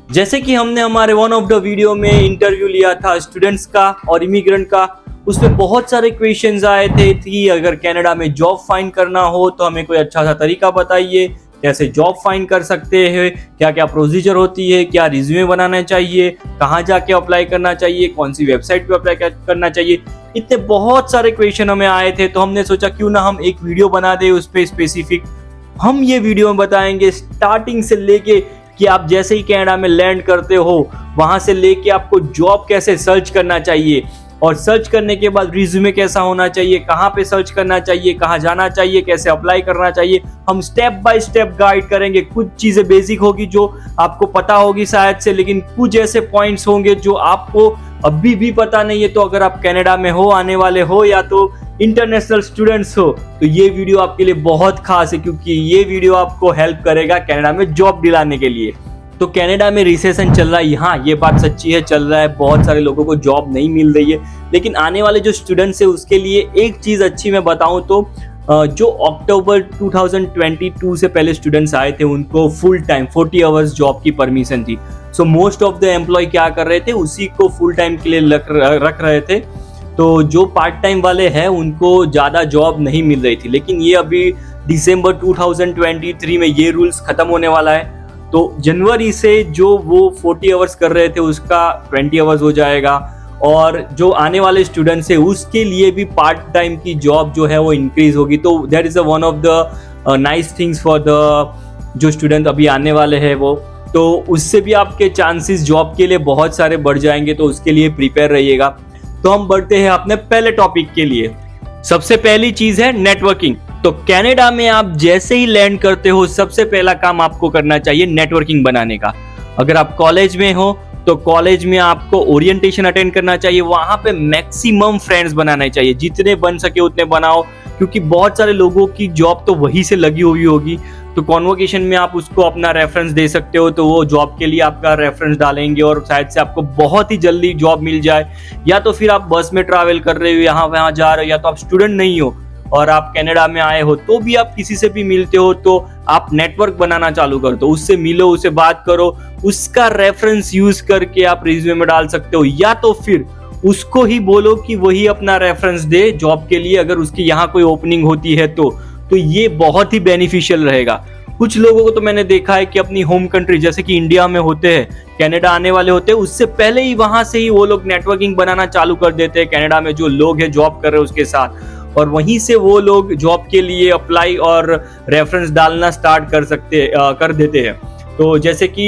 जैसे कि हमने हमारे वन ऑफ द वीडियो में इंटरव्यू लिया था स्टूडेंट्स का और इमिग्रेंट का, उसमें बहुत सारे क्वेश्चंस आए थे कि अगर कनाडा में जॉब फाइंड करना हो तो हमें कोई अच्छा सा तरीका बताइए, कैसे जॉब फाइंड कर सकते हैं, क्या क्या प्रोसीजर होती है, क्या रिज्यूमे बनाना चाहिए, कहाँ जाके अप्लाई करना चाहिए, कौन सी वेबसाइट पे अप्लाई करना चाहिए। इतने बहुत सारे क्वेश्चन हमें आए थे, तो हमने सोचा क्यों ना हम एक वीडियो बना दे उस पर स्पेसिफिक। हम ये वीडियो में बताएंगे स्टार्टिंग से लेके कि आप जैसे ही कनाडा में लैंड करते हो वहां से लेके आपको जॉब कैसे सर्च करना चाहिए, और सर्च करने के बाद रिज्यूमे कैसा होना चाहिए, कहाँ पे सर्च करना चाहिए, कहाँ जाना चाहिए, कैसे अप्लाई करना चाहिए। हम स्टेप बाय स्टेप गाइड करेंगे। कुछ चीजें बेसिक होगी जो आपको पता होगी शायद से, लेकिन कुछ ऐसे पॉइंट्स होंगे जो आपको अभी भी पता नहीं है। तो अगर आप कनाडा में हो, आने वाले हो, या तो इंटरनेशनल स्टूडेंट्स हो, तो ये वीडियो आपके लिए बहुत खास है, क्योंकि ये वीडियो आपको हेल्प करेगा कनाडा में जॉब दिलाने के लिए। तो कनाडा में रिसेशन चल रहा है, हाँ ये बात सच्ची है, चल रहा है, बहुत सारे लोगों को जॉब नहीं मिल रही है। लेकिन आने वाले जो स्टूडेंट्स है उसके लिए एक चीज अच्छी मैं बताऊं तो जो अक्टूबर 2022 से पहले स्टूडेंट्स आए थे उनको फुल टाइम 40 आवर्स जॉब की परमिशन थी। So most of the employ क्या कर रहे थे, उसी को फुल टाइम के लिए रख रहे थे। तो जो पार्ट टाइम वाले हैं उनको ज़्यादा जॉब नहीं मिल रही थी। लेकिन ये अभी दिसंबर 2023 में ये रूल्स खत्म होने वाला है। तो जनवरी से जो वो 40 आवर्स कर रहे थे उसका 20 आवर्स हो जाएगा, और जो आने वाले स्टूडेंट्स है उसके लिए भी पार्ट टाइम की जॉब जो है वो इंक्रीज होगी। तो that is one of the nice things for the जो स्टूडेंट अभी आने वाले हैं वो, तो उससे भी आपके चांसेस जॉब के लिए बहुत सारे बढ़ जाएंगे। तो उसके लिए प्रिपेयर रहिएगा। तो हम बढ़ते हैं अपने पहले टॉपिक के लिए। सबसे पहली चीज है नेटवर्किंग। तो कनाडा में आप जैसे ही लैंड करते हो सबसे पहला काम आपको करना चाहिए नेटवर्किंग बनाने का। अगर आप कॉलेज में हो तो कॉलेज में आपको ओरिएंटेशन अटेंड करना चाहिए, वहां पे मैक्सिमम फ्रेंड्स बनाने चाहिए, जितने बन सके उतने बनाओ, क्योंकि बहुत सारे लोगों की जॉब तो वहीं से लगी हुई होगी। तो कॉन्वोकेशन में आप उसको अपना रेफरेंस दे सकते हो, तो वो जॉब के लिए आपका रेफरेंस डालेंगे और शायद से आपको बहुत ही जल्दी जॉब मिल जाए। या तो फिर आप बस में ट्रैवल कर रहे हो, यहाँ वहाँ जा रहे हो, या तो आप स्टूडेंट नहीं हो और आप कनाडा में आए हो, तो भी आप किसी से भी मिलते हो तो आप नेटवर्क बनाना चालू कर दो। उससे मिलो, उससे बात करो, उसका रेफरेंस यूज करके आप रिज्यूमे में डाल सकते हो, या तो फिर उसको ही बोलो कि वही अपना रेफरेंस दे जॉब के लिए अगर उसकी यहाँ कोई ओपनिंग होती है तो ये बहुत ही बेनिफिशियल रहेगा। कुछ लोगों को तो मैंने देखा है कि अपनी होम कंट्री जैसे कि इंडिया में होते हैं, कनाडा आने वाले होते हैं, उससे पहले ही वहां से ही वो लोग नेटवर्किंग बनाना चालू कर देते हैं कनाडा में जो लोग हैं जॉब कर रहे हैं उसके साथ, और वहीं से वो लोग जॉब के लिए अप्लाई और रेफरेंस डालना स्टार्ट कर देते हैं। तो जैसे कि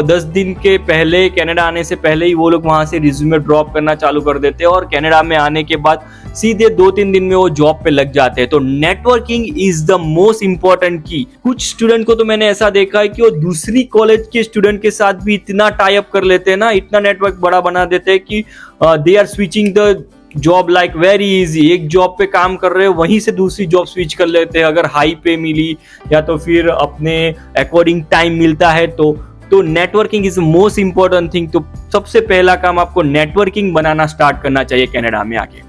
10 दिन के पहले कनाडा आने से पहले ही वो लोग वहां से रिज्यूमे ड्रॉप करना चालू कर देते हैं, और कनाडा में आने के बाद सीधे 2-3 दिन में वो जॉब पे लग जाते हैं। तो networking is the most important की। कुछ स्टूडेंट को तो मैंने ऐसा देखा है कि वो दूसरी कॉलेज के स्टूडेंट के साथ भी इतना टाई अप कर लेते हैं ना, इतना नेटवर्क बड़ा बना देते हैं कि they are switching the job like very easy. एक जॉब पे काम कर रहे हो वहीं से दूसरी जॉब स्विच कर लेते हैं, अगर हाई पे मिली या तो फिर अपने अकॉर्डिंग टाइम मिलता है तो networking is most important thing. तो सबसे पहला काम आपको नेटवर्किंग बनाना स्टार्ट करना चाहिए कनाडा में आके।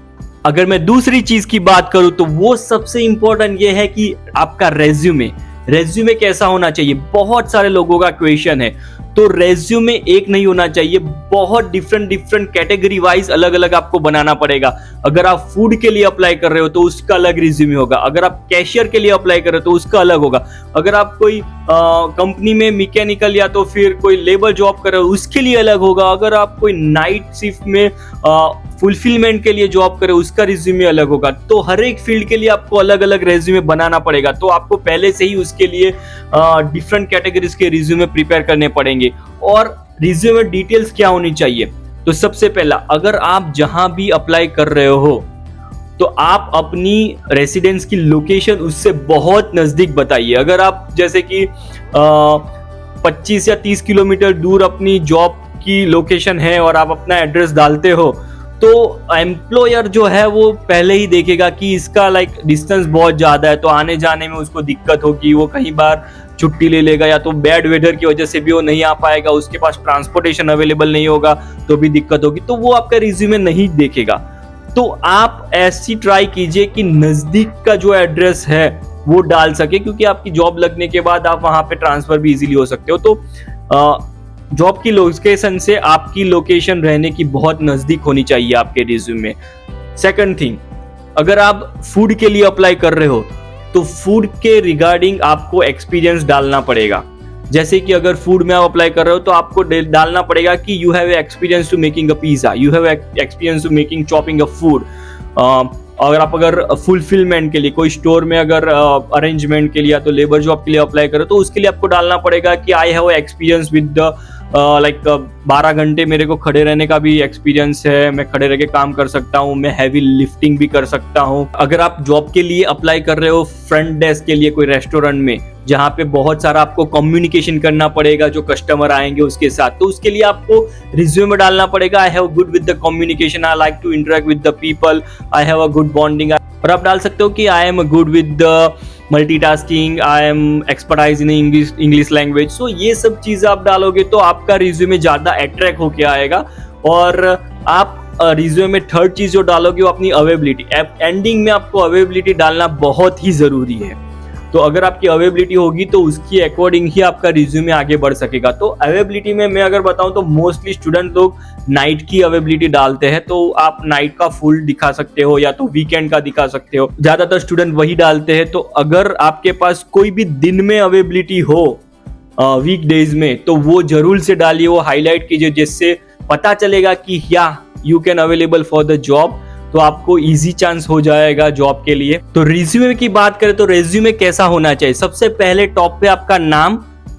अगर मैं दूसरी चीज की बात करूं तो वो सबसे इंपॉर्टेंट ये है कि आपका रेज्यूमे कैसा होना चाहिए। बहुत सारे लोगों का क्वेश्चन है, तो रेज्यूमे एक नहीं होना चाहिए, बहुत डिफरेंट कैटेगरी वाइज अलग अलग आपको बनाना पड़ेगा। अगर आप फूड के लिए अप्लाई कर रहे हो तो उसका अलग रिज्यूमे होगा, अगर आप कैशियर के लिए अप्लाई कर रहे हो तो उसका अलग होगा, अगर आप कोई कंपनी में मैकेनिकल या तो फिर कोई लेबर जॉब कर रहे हो उसके लिए अलग होगा, अगर आप कोई नाइट शिफ्ट में फुलफिलमेंट के लिए जॉब करे उसका रिज्यूमे अलग होगा। तो हर एक फील्ड के लिए आपको अलग अलग रिज्यूमे बनाना पड़ेगा। तो आपको पहले से ही उसके लिए डिफरेंट कैटेगरीज के रिज्यूमे प्रिपेयर करने पड़ेंगे। और रिज्यूमे डिटेल्स क्या होनी चाहिए, तो सबसे पहला, अगर आप जहां भी अप्लाई कर रहे हो तो आप अपनी रेसिडेंस की लोकेशन उससे बहुत नजदीक बताइए। अगर आप जैसे कि 25 या 30 किलोमीटर दूर अपनी जॉब की लोकेशन है और आप अपना एड्रेस डालते हो, तो एम्प्लॉयर जो है वो पहले ही देखेगा कि इसका डिस्टेंस बहुत ज्यादा है, तो आने जाने में उसको दिक्कत होगी, वो कई बार छुट्टी ले लेगा, या तो बैड वेदर की वजह से भी वो नहीं आ पाएगा, उसके पास ट्रांसपोर्टेशन अवेलेबल नहीं होगा तो भी दिक्कत होगी, तो वो आपका रिज्यूमे नहीं देखेगा। तो आप ऐसी ट्राई कीजिए कि नजदीक का जो एड्रेस है वो डाल सके, क्योंकि आपकी जॉब लगने के बाद आप वहां पे ट्रांसफर भी इजीली हो सकते हो। तो जॉब की लोकेशन से आपकी लोकेशन रहने की बहुत नजदीक होनी चाहिए आपके रिज्यूम में। सेकंड थिंग, अगर आप फूड के लिए अप्लाई कर रहे हो तो फूड के रिगार्डिंग आपको एक्सपीरियंस डालना पड़ेगा। जैसे कि अगर फूड में आप अप्लाई कर रहे हो तो आपको डालना पड़ेगा कि you have experience to making a pizza, you have experience to making chopping a food. अगर फुलफिलमेंट के लिए कोई स्टोर में अगर अरेंजमेंट के लिए या तो लेबर जॉब के लिए अप्लाई करो तो उसके लिए आपको डालना पड़ेगा कि आई हैव एक्सपीरियंस विद द 12 घंटे मेरे को खड़े रहने का भी एक्सपीरियंस है, मैं खड़े रह के काम कर सकता हूँ, मैं हैवी लिफ्टिंग भी कर सकता हूँ। अगर आप जॉब के लिए अप्लाई कर रहे हो फ्रंट डेस्क के लिए कोई रेस्टोरेंट में जहाँ पे बहुत सारा आपको कम्युनिकेशन करना पड़ेगा जो कस्टमर आएंगे उसके साथ, तो उसके लिए आपको रिज्यूमे में डालना पड़ेगा I have good with the communication, I like to interact with the people, I have a good bonding. और आप डाल सकते हो कि I am good with the multitasking, I am expertise in English language. So ये सब चीजें आप डालोगे तो आपका रिज्यूमे ज्यादा अट्रैक्ट होके आएगा। और आप रिज्यूमे में थर्ड चीज जो डालोगे वो अपनी अवेबिलिटी। एंडिंग में आपको अवेबिलिटी डालना बहुत ही जरूरी है। तो अगर आपकी अवेबिलिटी होगी तो उसकी अकॉर्डिंग ही आपका रिज्यूमे आगे बढ़ सकेगा। तो अवेबिलिटी में मैं अगर बताऊं तो मोस्टली स्टूडेंट लोग नाइट की अवेबिलिटी डालते हैं, तो आप नाइट का फुल दिखा सकते हो या तो वीकेंड का दिखा सकते हो, ज्यादातर स्टूडेंट वही डालते हैं। तो अगर आपके पास कोई भी दिन में अवेबिलिटी हो वीकडेज में तो वो जरूर से डालिए, वो हाईलाइट कीजिए, जिससे पता चलेगा कि या you can available for the job, तो आपको इजी चांस हो जाएगा जॉब के लिए। तो रिज्यूमे की बात करें तो रिज्यूमे कैसा होना चाहिए? सबसे पहले टॉप पे आपका नाम,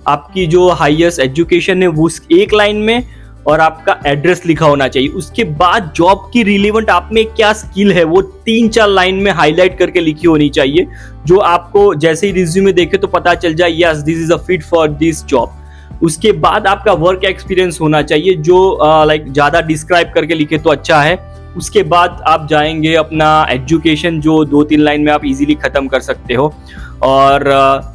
आपकी जो हाईएस्ट एजुकेशन है वो एक लाइन में, और आपका एड्रेस लिखा होना चाहिए। उसके बाद जॉब की रिलेवेंट आप में क्या स्किल है वो 3-4 लाइन में हाईलाइट करके लिखी होनी चाहिए, जो आपको जैसे ही रिज्यूमे देखे तो पता चल जाए yes this is a fit for this job. उसके बाद आपका वर्क एक्सपीरियंस होना चाहिए जो ज्यादा डिस्क्राइब करके लिखे तो अच्छा है। उसके बाद आप जाएंगे अपना एजुकेशन जो 2-3 लाइन में आप इजीली खत्म कर सकते हो, और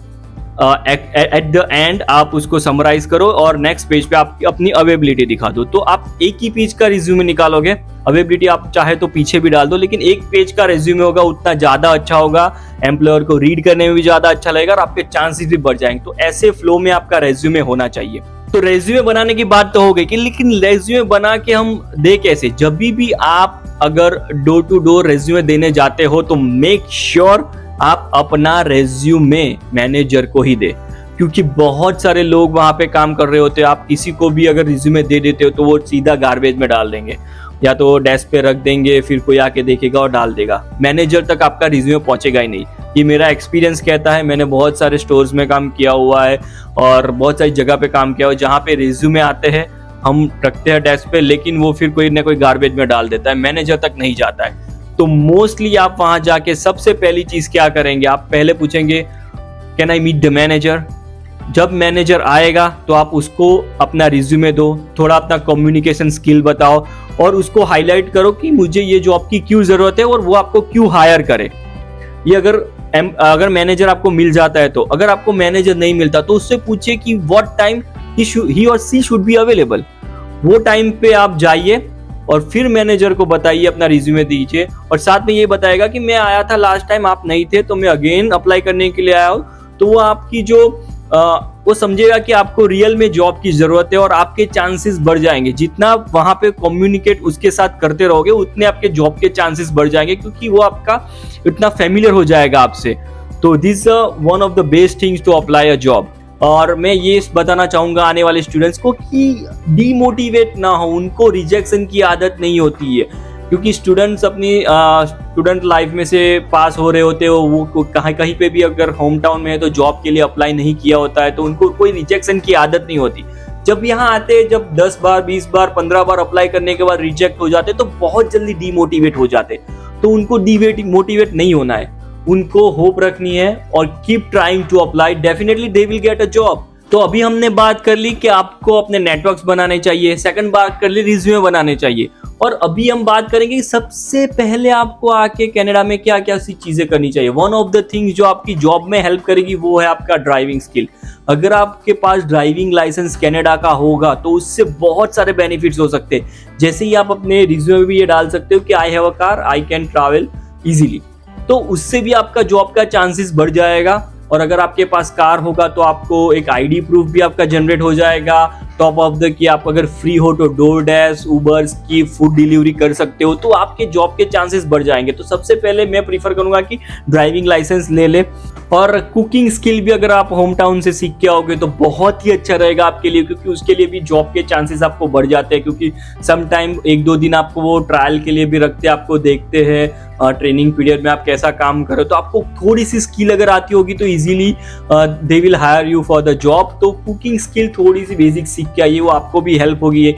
एट द एंड आप उसको समराइज करो और नेक्स्ट पेज पे आप अपनी अवेबिलिटी दिखा दो। तो आप एक ही पेज का रिज्यूमे निकालोगे, अवेबिलिटी आप चाहे तो पीछे भी डाल दो, लेकिन एक पेज का रिज्यूमे होगा उतना ज्यादा अच्छा होगा, एम्प्लॉयर को रीड करने में भी ज्यादा अच्छा लगेगा और आपके चांसेस भी बढ़ जाएंगे। तो ऐसे फ्लो में आपका रिज्यूमे होना चाहिए। तो रेज्यूमे बनाने की बात तो हो गई कि लेकिन रेज्यूमे बना के हम दे कैसे? जब भी आप अगर डोर टू डोर रेज्यूमे देने जाते हो तो मेक श्योर आप अपना रेज्यूमे मैनेजर को ही दे, क्योंकि बहुत सारे लोग वहां पे काम कर रहे होते हैं। आप किसी को भी अगर रिज्यूमे दे देते हो तो वो सीधा गार्बेज में डाल देंगे, या तो डेस्क पे रख देंगे, फिर कोई आके देखेगा और डाल देगा। मैनेजर तक आपका रिज्यूमे पहुंचेगा ही नहीं। ये मेरा एक्सपीरियंस कहता है, मैंने बहुत सारे स्टोर्स में काम किया हुआ है और बहुत सारी जगह पे काम किया हुआ है जहाँ पे रिज्यूमे आते हैं, हम रखते हैं डेस्क पे, लेकिन वो फिर कोई ना कोई गार्बेज में डाल देता है, मैनेजर तक नहीं जाता है। तो मोस्टली आप वहां जाके सबसे पहली चीज क्या करेंगे, आप पहले पूछेंगे can I meet the manager. जब मैनेजर आएगा तो आप उसको अपना रिज्यूमे दो, थोड़ा अपना कम्युनिकेशन स्किल बताओ और उसको हाईलाइट करो कि मुझे ये जॉब की क्यों जरूरत है और वो आपको क्यों हायर करे। ये अगर मैनेजर आपको मिल जाता है तो, अगर आपको मैनेजर नहीं मिलता तो उससे पूछिए कि व्हाट टाइम ही और सी शुड बी अवेलेबल। वो टाइम पे आप जाइए और फिर मैनेजर को बताइए, अपना रिज्यूमे दीजिए और साथ में ये बताएगा कि मैं आया था लास्ट टाइम, आप नहीं थे, तो मैं अगेन अप्लाई करने के लिए आया हूँ। तो वो आपकी जो वो समझेगा कि आपको रियल में जॉब की जरूरत है और आपके चांसेस बढ़ जाएंगे। जितना वहां पे कम्युनिकेट उसके साथ करते रहोगे उतने आपके जॉब के चांसेस बढ़ जाएंगे, क्योंकि वो आपका इतना फेमिलियर हो जाएगा आपसे। तो this one of the best things to apply a job. और मैं ये बताना चाहूंगा आने वाले स्टूडेंट्स को कि डीमोटिवेट ना हो, उनको रिजेक्शन की आदत नहीं होती है, क्योंकि स्टूडेंट्स अपनी स्टूडेंट लाइफ में से पास हो रहे होते हो, वो कहीं पे भी अगर होम टाउन में है तो जॉब के लिए अप्लाई नहीं किया होता है, तो उनको कोई रिजेक्शन की आदत नहीं होती। जब यहाँ आते हैं, जब 10 बार 20 बार 15 बार अप्लाई करने के बाद रिजेक्ट हो जाते तो बहुत जल्दी डीमोटिवेट हो जाते। तो उनको मोटिवेट नहीं होना है, उनको होप रखनी है और keep trying to apply, definitely they will get a job. तो अभी हमने बात कर ली कि आपको अपने नेटवर्क्स बनाने चाहिए, सेकंड बात कर ली रिज्यूमे बनाने चाहिए, और अभी हम बात करेंगे कि सबसे पहले आपको आके कनाडा में क्या क्या सी चीजें करनी चाहिए। वन ऑफ द थिंग्स जो आपकी जॉब में हेल्प करेगी वो है आपका ड्राइविंग स्किल। अगर आपके पास ड्राइविंग लाइसेंस कनाडा का होगा तो उससे बहुत सारे बेनिफिट्स हो सकते हैं। जैसे ही आप अपने रिज्यूमे में भी ये डाल सकते हो कि आई have a car, I can travel easily, तो उससे भी आपका जॉब का चांसेस बढ़ जाएगा। और अगर आपके पास कार होगा तो आपको एक आईडी प्रूफ भी आपका जनरेट हो जाएगा, टॉप ऑफ द कि आप अगर फ्री हो तो डोरडैश, उबर्स की फूड डिलीवरी कर सकते हो, तो आपके जॉब के चांसेस बढ़ जाएंगे। तो सबसे पहले मैं प्रीफर करूंगा कि ड्राइविंग लाइसेंस ले ले, और कुकिंग स्किल भी अगर आप होम टाउन से सीख के आओगे तो बहुत ही अच्छा रहेगा आपके लिए, क्योंकि उसके लिए भी जॉब के चांसेस आपको बढ़ जाते हैं। क्योंकि सम टाइम 1-2 दिन आपको वो ट्रायल के लिए भी रखते हैं, आपको देखते हैं ट्रेनिंग पीरियड में आप कैसा काम करो, तो आपको थोड़ी सी स्किल अगर आती होगी तो easily they will hire you for the job. तो कुकिंग स्किल थोड़ी सी बेसिक सीख के आइए, वो आपको भी हेल्प होगी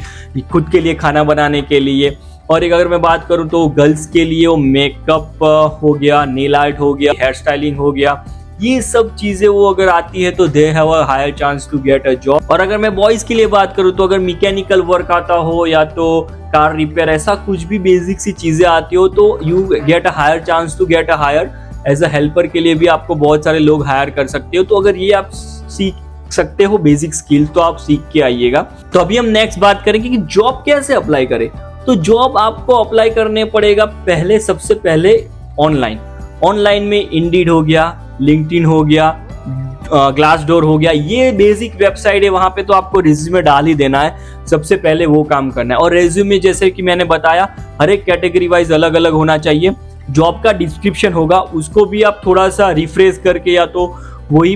खुद के लिए खाना बनाने के लिए। और एक अगर मैं बात करूं तो गर्ल्स के लिए वो मेकअप हो गया, नेल आर्ट हो गया, हेयर स्टाइलिंग हो गया, ये सब चीजें वो अगर आती है तो they have a higher chance to get a job. और अगर मैं बॉयज के लिए बात करूं तो अगर मैकेनिकल वर्क आता हो या तो कार रिपेयर, ऐसा कुछ भी बेसिक सी चीजें आती हो तो you get a higher chance to get a higher. As a helper के लिए भी आपको बहुत सारे लोग हायर कर सकते हो। तो अगर ये आप सीख सकते हो बेसिक स्किल तो आप सीख के आइएगा। तो अभी हम नेक्स्ट बात करेंगे कि जॉब कैसे अप्लाई करें। तो जॉब आपको अप्लाई करने पड़ेगा पहले, सबसे पहले ऑनलाइन में इंडीड हो गया, लिंक्डइन हो गया, ग्लासडोर हो गया, ये बेसिक वेबसाइट है, वहां पे तो आपको रिज्यूमे डाल ही देना है, सबसे पहले वो काम करना है। और रिज्यूमे जैसे कि मैंने बताया हर एक कैटेगरी वाइज अलग अलग होना चाहिए। जॉब का डिस्क्रिप्शन होगा उसको भी आप थोड़ा सा रिफ्रेश करके या तो वही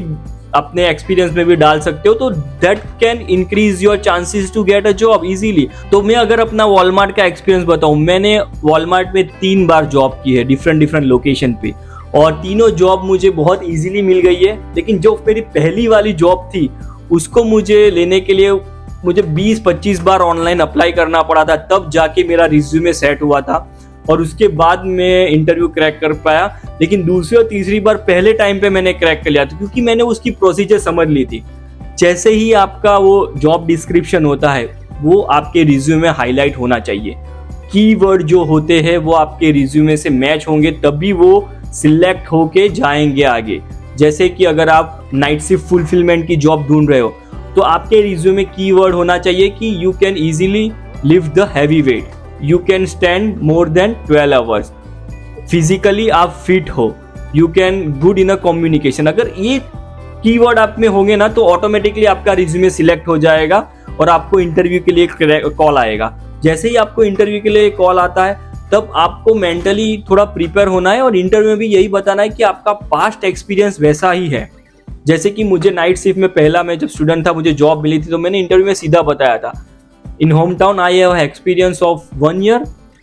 अपने एक्सपीरियंस में भी डाल सकते हो, तो that can increase your chances to get a job easily. तो मैं अगर अपना वॉलमार्ट का एक्सपीरियंस बताऊं, मैंने वॉलमार्ट में 3 बार जॉब की है डिफरेंट लोकेशन पे, और तीनों जॉब मुझे बहुत इजीली मिल गई है। लेकिन जो मेरी पहली वाली जॉब थी उसको मुझे लेने के लिए मुझे 20-25 बार ऑनलाइन अप्लाई करना पड़ा था, तब जाके मेरा रिज्यूमे सेट हुआ था और उसके बाद मैं इंटरव्यू क्रैक कर पाया। लेकिन दूसरी और तीसरी बार पहले टाइम पे मैंने क्रैक कर लिया था, क्योंकि मैंने उसकी प्रोसीजर समझ ली थी। जैसे ही आपका वो जॉब डिस्क्रिप्शन होता है वो आपके रिज्यूमे में हाईलाइट होना चाहिए, कीवर्ड जो होते हैं वो आपके रिज्यूमे से मैच होंगे तभी वो सिलेक्ट होके जाएंगे आगे। जैसे कि अगर आप नाइट शिफ्ट फुलफिलमेंट की जॉब ढूंढ रहे हो तो आपके रिज्यूमे में कीवर्ड होना चाहिए कि you can easily lift the heavy weight, you can stand more than 12 hours, physically आप फिट हो, you can good in a communication. अगर ये कीवर्ड आप में होंगे ना तो ऑटोमेटिकली आपका रिज्यूमे सिलेक्ट हो जाएगा और आपको इंटरव्यू के लिए कॉल आएगा। जैसे ही आपको इंटरव्यू के लिए कॉल आता है तब आपको मेंटली थोड़ा प्रिपेयर होना है और इंटरव्यू में भी यही बताना है कि आपका पास्ट एक्सपीरियंस वैसा ही है। जैसे कि मुझे नाइट शिफ्ट में पहला मैं जब स्टूडेंट था मुझे जॉब मिली थी, तो मैंने इंटरव्यू में सीधा बताया था, in home town I have experience of 1 year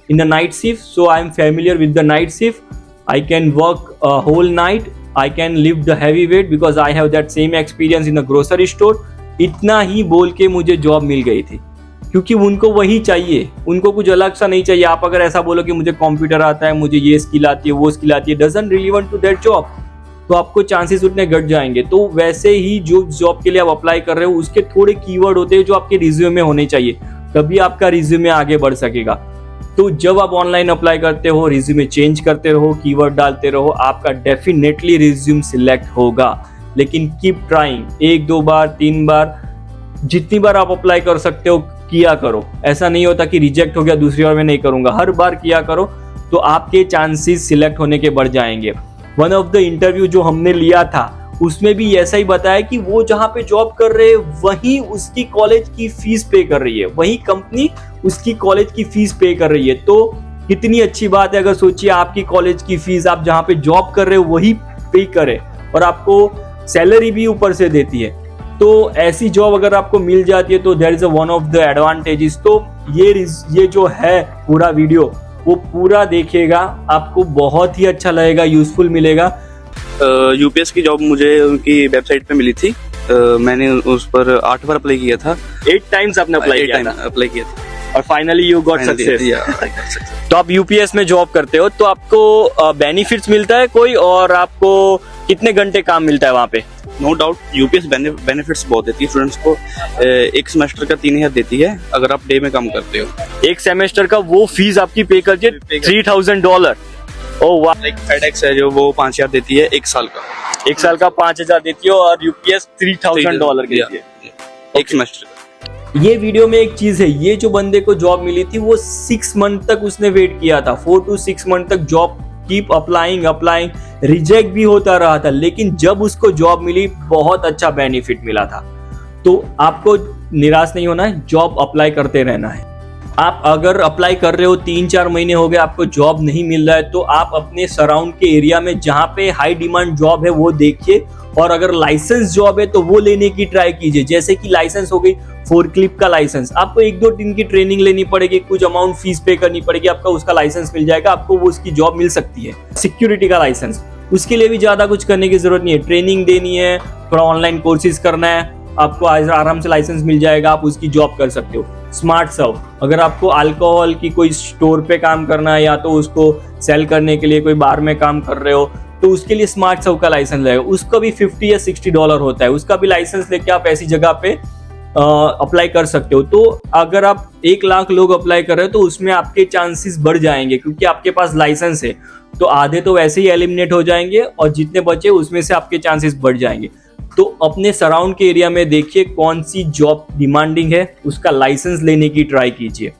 in the night shift, so I am familiar with the night shift. I can work a whole night. I can lift the heavy weight because I have that same experience in a grocery store. इतना ही बोल के मुझे job मिल गई थी, क्योंकि उनको वही चाहिए, उनको कुछ अलग सा नहीं चाहिए। आप अगर ऐसा बोलो कि मुझे कंप्यूटर आता है, मुझे ये स्किल आती है, वो स्किल आती है, doesn't relevant to that job, तो आपको चांसेस उतने घट जाएंगे। तो वैसे ही जो जॉब के लिए आप अप्लाई कर रहे हो उसके थोड़े कीवर्ड होते हैं जो आपके रिज्यूमे में होने चाहिए, तभी आपका रिज्यूमे आगे बढ़ सकेगा। तो जब आप ऑनलाइन अप्लाई करते हो रिज्यूमे चेंज करते रहो, कीवर्ड डालते रहो, आपका डेफिनेटली रिज्यूम सिलेक्ट होगा। लेकिन कीप ट्राइंग, 1-2 बार 3 बार जितनी बार आप अप्लाई कर सकते हो किया करो। ऐसा नहीं होता कि रिजेक्ट हो गया दूसरी बार मैं नहीं करूंगा, हर बार किया करो तो आपके चांसेस सिलेक्ट होने के बढ़ जाएंगे। वन ऑफ द इंटरव्यू जो हमने लिया था उसमें भी ऐसा ही बताया कि वो जहाँ पे जॉब कर रहे हैं वही उसकी कॉलेज की फीस पे कर रही है, वही कंपनी उसकी कॉलेज की फीस पे कर रही है। तो कितनी अच्छी बात है। अगर सोचिए आपकी कॉलेज की फीस आप जहाँ पे जॉब कर रहे हो वही पे करे और आपको सैलरी भी ऊपर से देती है। तो ऐसी जॉब अगर आपको मिल जाती है तो that is one of the advantages. तो ये जो है पूरा वीडियो वो पूरा देखिएगा, आपको बहुत ही अच्छा लगेगा, यूजफुल मिलेगा। यूपीएस की जॉब मुझे उनकी वेबसाइट पे मिली थी। मैंने उस पर 8 बार अप्लाई किया था। 8 times आपने अप्लाई किया था और फाइनली यू गॉट सक्सेस। तो आप यूपीएस में जॉब करते हो तो आपको बेनिफिट्स मिलता है कोई, और आपको कितने घंटे काम मिलता है वहाँ पे? नो डाउट यूपीएस बेनिफिट्स बहुत देती है स्टूडेंट्स को। एक सेमेस्टर का 3000 देती है अगर आप डे में काम करते हो। एक सेमेस्टर का वो फीस आपकी पे करती है $3000। ओह वाह। लाइक फेडेक्स है जो वो 5000 देती है एक साल का 5000 देती है और यूपीएस $3000 देती है एक सेमेस्टर का। ये वीडियो में एक चीज है, ये जो बंदे को जॉब मिली थी वो 6 मंथ तक उसने वेट किया था, 4 to 6 मंथ तक जॉब कीप अप्लाइंग, रिजेक्ट भी होता रहा था, लेकिन जब उसको जॉब मिली बहुत अच्छा बेनिफिट मिला था। तो आपको निराश नहीं होना है, जॉब अप्लाई करते रहना है। आप अगर अप्लाई कर रहे हो 3-4 महीने हो गए आपको जॉब नहीं मिल रहा है, तो आप अपने सराउंड के एरिया में जहाँ पे हाई डिमांड जॉब है वो देखिए, और अगर लाइसेंस जॉब है तो वो लेने की ट्राई कीजिए। जैसे कि लाइसेंस हो गई फोर्कलिफ्ट का लाइसेंस, आपको 1-2 दिन की ट्रेनिंग लेनी पड़ेगी, कुछ अमाउंट फीस पे करनी पड़ेगी, आपका उसका लाइसेंस मिल जाएगा, आपको वो उसकी जॉब मिल सकती है। सिक्योरिटी का लाइसेंस, उसके लिए भी ज्यादा कुछ करने की जरूरत नहीं है, ट्रेनिंग देनी है, थोड़ा ऑनलाइन कोर्सेज करना है, आपको आराम से लाइसेंस मिल जाएगा, आप उसकी जॉब कर सकते हो। स्मार्ट सर्व, अगर आपको अल्कोहल की कोई स्टोर पे काम करना है या तो उसको सेल करने के लिए कोई बार में काम कर रहे हो, तो उसके लिए स्मार्ट सर्व का लाइसेंस लगेगा, उसका भी $50 या $60 होता है, उसका भी लाइसेंस लेके आप ऐसी जगह पे अप्लाई कर सकते हो। तो अगर आप 1 लाख लोग अप्लाई कर रहे हो तो उसमें आपके चांसेस बढ़ जाएंगे, क्योंकि आपके पास लाइसेंस है, तो आधे तो वैसे ही एलिमिनेट हो जाएंगे और जितने बचे उसमें से आपके चांसेस बढ़ जाएंगे। तो अपने सराउंड के एरिया में देखिए कौन सी जॉब डिमांडिंग है, उसका लाइसेंस लेने की ट्राई कीजिए।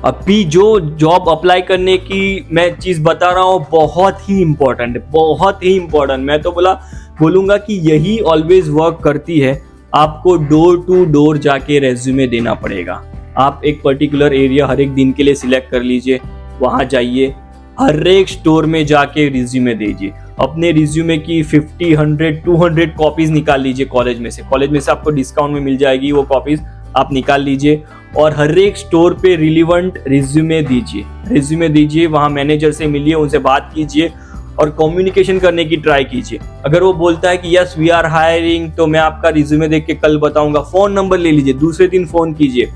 अभी जो जॉब अप्लाई करने की मैं चीज बता रहा हूँ बहुत ही इंपॉर्टेंट है, बहुत ही इंपॉर्टेंट। मैं तो बोलूंगा कि यही ऑलवेज वर्क करती है। आपको डोर टू डोर जाके रेज्यूमे देना पड़ेगा। आप एक पर्टिकुलर एरिया हर एक दिन के लिए सिलेक्ट कर लीजिए, वहां जाइए, हर एक स्टोर में जाके रिज्यूमे दीजिए। अपने रिज्यूमे की 50, 100, 200 कॉपीज निकाल लीजिए कॉलेज में से आपको डिस्काउंट में मिल जाएगी, वो कॉपीज आप निकाल लीजिए और हर एक स्टोर पे रिलीवेंट रिज्यूमे दीजिए, वहाँ मैनेजर से मिलिए, उनसे बात कीजिए और कम्युनिकेशन करने की ट्राई कीजिए। अगर वो बोलता है कि यस वी आर हायरिंग, तो मैं आपका रिज्यूमे देख के कल बताऊंगा, फोन नंबर ले लीजिए, दूसरे दिन फोन कीजिए,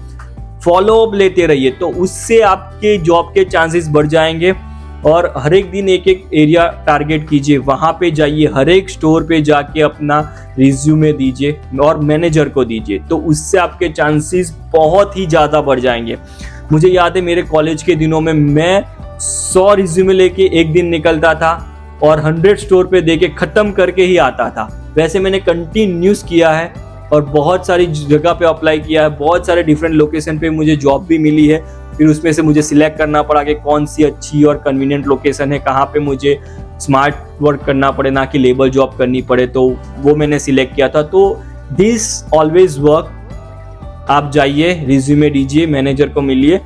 फॉलो अप लेते रहिए, तो उससे आपके जॉब के चांसेस बढ़ जाएंगे। और हर एक दिन एक एरिया टारगेट कीजिए, वहां पे जाइए, हर एक स्टोर पे जाके अपना रिज्यूमे दीजिए और मैनेजर को दीजिए, तो उससे आपके चांसेस बहुत ही ज़्यादा बढ़ जाएंगे। मुझे याद है मेरे कॉलेज के दिनों में मैं 100 रिज्यूमे लेके एक दिन निकलता था और 100 स्टोर पे देके ख़त्म करके ही आता था। वैसे मैंने कंटिन्यूस किया है और बहुत सारी जगह पे अप्लाई किया है, बहुत सारे डिफरेंट लोकेशन पे मुझे जॉब भी मिली है। फिर उसमें से मुझे सिलेक्ट करना पड़ा कि कौन सी अच्छी और कन्वीनियंट लोकेशन है, कहाँ पे मुझे स्मार्ट वर्क करना पड़े, ना कि लेबर जॉब करनी पड़े, तो वो मैंने सिलेक्ट किया था। तो दिस ऑलवेज वर्क। आप जाइए, रिज्यूमे दीजिए, मैनेजर को मिलिए,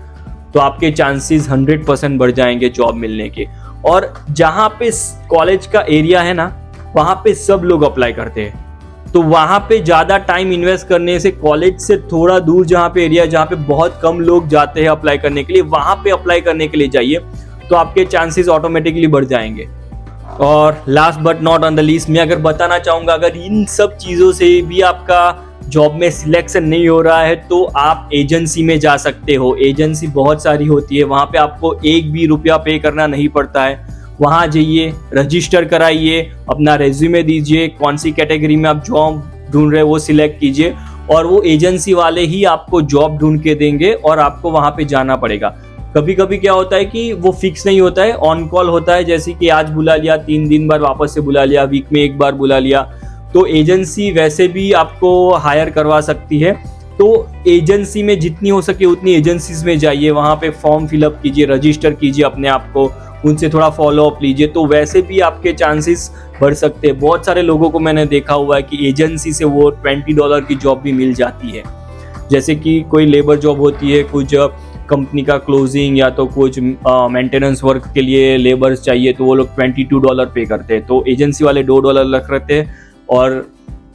तो आपके चांसेस 100% बढ़ जाएंगे जॉब मिलने के। और जहाँ पे कॉलेज का एरिया है ना, वहाँ पे सब लोग अप्लाई करते हैं, तो वहाँ पे ज़्यादा टाइम इन्वेस्ट करने से कॉलेज से थोड़ा दूर जहाँ पे एरिया जहाँ पे बहुत कम लोग जाते हैं अप्लाई करने के लिए, वहाँ पे अप्लाई करने के लिए जाइए, तो आपके चांसेस ऑटोमेटिकली बढ़ जाएंगे। और last but not on the least, मैं अगर बताना चाहूँगा, अगर इन सब चीज़ों से भी आपका जॉब में सिलेक्शन नहीं हो रहा है तो आप एजेंसी में जा सकते हो। एजेंसी बहुत सारी होती है, वहाँ पे आपको एक भी रुपया पे करना नहीं पड़ता है। वहाँ जाइए, रजिस्टर कराइए, अपना रेज्यूमे दीजिए, कौन सी कैटेगरी में आप जॉब ढूंढ रहे हो वो सिलेक्ट कीजिए और वो एजेंसी वाले ही आपको जॉब ढूंढ के देंगे और आपको वहाँ पे जाना पड़ेगा। कभी कभी क्या होता है कि वो फिक्स नहीं होता है, ऑन कॉल होता है, जैसे कि आज बुला लिया, 3 दिन बाद वापस से बुला लिया, वीक में 1 बार बुला लिया, तो एजेंसी वैसे भी आपको हायर करवा सकती है। तो एजेंसी में जितनी हो सके उतनी एजेंसीज में जाइए, वहाँ पे फॉर्म फिलअप कीजिए, रजिस्टर कीजिए अपने आप को, उनसे थोड़ा फॉलो अप लीजिए, तो वैसे भी आपके चांसेस बढ़ सकते हैं। बहुत सारे लोगों को मैंने देखा हुआ है कि एजेंसी से वो $20 की जॉब भी मिल जाती है। जैसे कि कोई लेबर जॉब होती है, कुछ कंपनी का क्लोजिंग या तो कुछ मेंटेनेंस वर्क के लिए लेबर्स चाहिए, तो वो लोग $22 पे करते हैं, तो एजेंसी वाले $2 रख रहे थे और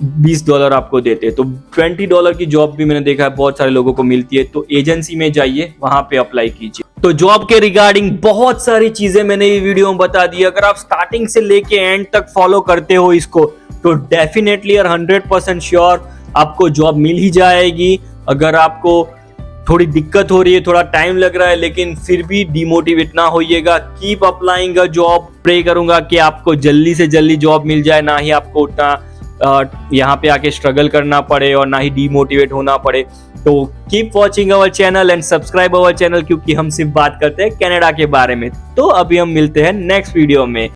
$20 आपको देते हैं, तो $20 की जॉब भी मैंने देखा है बहुत सारे लोगों को मिलती है। तो एजेंसी में जाइए, वहां पे अप्लाई कीजिए। तो जॉब के रिगार्डिंग बहुत सारी चीजें मैंने ये वीडियो में बता दी। अगर आप स्टार्टिंग से लेके एंड तक फॉलो करते हो इसको, तो डेफिनेटली और 100% श्योर आपको जॉब मिल ही जाएगी। अगर आपको थोड़ी दिक्कत हो रही है, थोड़ा टाइम लग रहा है, लेकिन फिर भी डिमोटिवेट ना होइएगा, keep applying a job. Pray करूंगा कि आपको जल्दी से जल्दी जॉब मिल जाए, ना ही आपको उतना यहाँ पे आके स्ट्रगल करना पड़े और ना ही डीमोटिवेट होना पड़े। तो keep watching our channel and subscribe our channel, क्योंकि हम सिर्फ बात करते हैं कनाडा के बारे में। तो अभी हम मिलते हैं नेक्स्ट वीडियो में।